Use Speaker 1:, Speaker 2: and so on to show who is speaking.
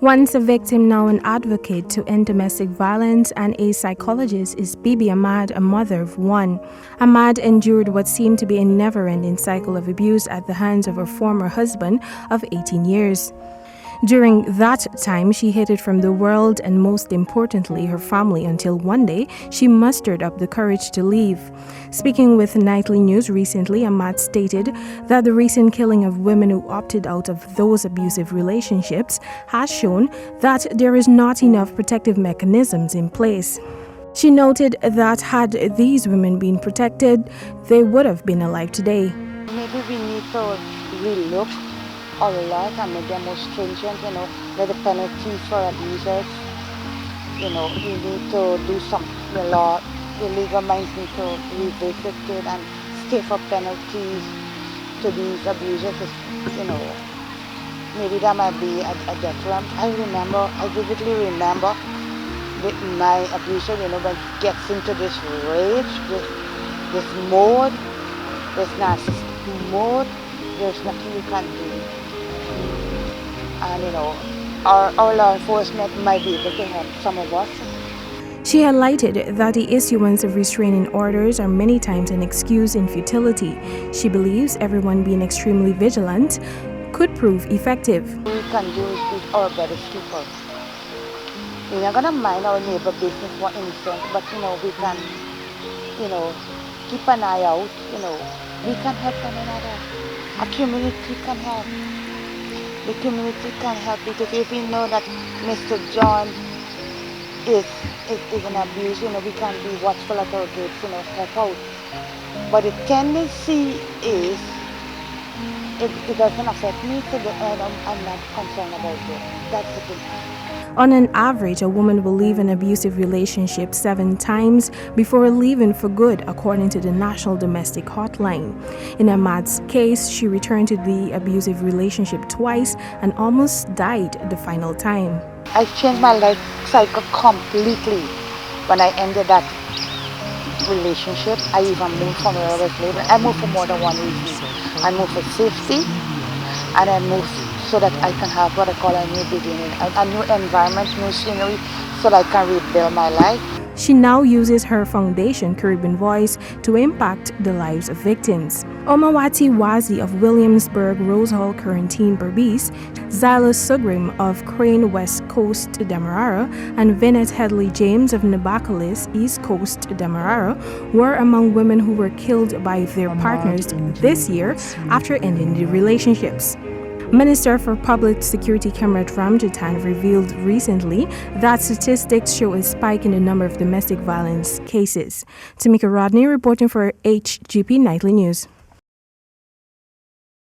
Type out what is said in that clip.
Speaker 1: Once a victim, now an advocate to end domestic violence and a psychologist, is Bibi Ahmad, a mother of one. Ahmad endured what seemed to be a never-ending cycle of abuse at the hands of her former husband of 18 years. During that time, she hid it from the world and, most importantly, her family, until one day she mustered up the courage to leave. Speaking with Nightly News recently, Ahmad stated that the recent killing of women who opted out of those abusive relationships has shown that there is not enough protective mechanisms in place. She noted that had these women been protected, they would have been alive today.
Speaker 2: Maybe we need to relook a lot and make them more stringent, with the penalties for abusers. We need to do some law. The legal minds need to revisit it and stiffer penalties to these abusers. Maybe that might be a deterrent. I vividly remember with my abuser, when he gets into this rage, this mode, this narcissistic mode, there's nothing you can do. And our law enforcement might be able to help some of us.
Speaker 1: She highlighted that the issuance of restraining orders are many times an excuse in futility. She believes everyone being extremely vigilant could prove effective.
Speaker 2: What we can do is be our brother's keeper. We're not going to mind our neighbor business for instance, but we can, keep an eye out. We can help one another. A community can help. The community can help, because if we know that Mr. John is an abuse, we can be watchful at our gates, help out. But the tendency is, it doesn't affect me to the end. I'm not concerned about it. That's the thing.
Speaker 1: On an average, a woman will leave an abusive relationship 7 times before leaving for good, according to the National Domestic Hotline. In Ahmad's case, she returned to the abusive relationship twice and almost died the final time.
Speaker 2: I changed my life cycle completely when I ended that relationship. I even moved from where I was living. I moved for more than one reason. I moved for safety, and I moved so that I can have what I call a new beginning, a new environment, new scenery, so that I can rebuild my life.
Speaker 1: She now uses her foundation, Caribbean Voice, to impact the lives of victims. Omawati Wazi of Williamsburg, Rose Hall, Quarantine, Berbice, Zyla Sugrim of Crane, West Coast, Demerara, and Vinette Headley James of Nabakalis, East Coast, Demerara, were among women who were killed by their partners this year after ending the relationships. Minister for Public Security Kamrat Ramjatan revealed recently that statistics show a spike in the number of domestic violence cases. Tamika Rodney reporting for HGP Nightly News.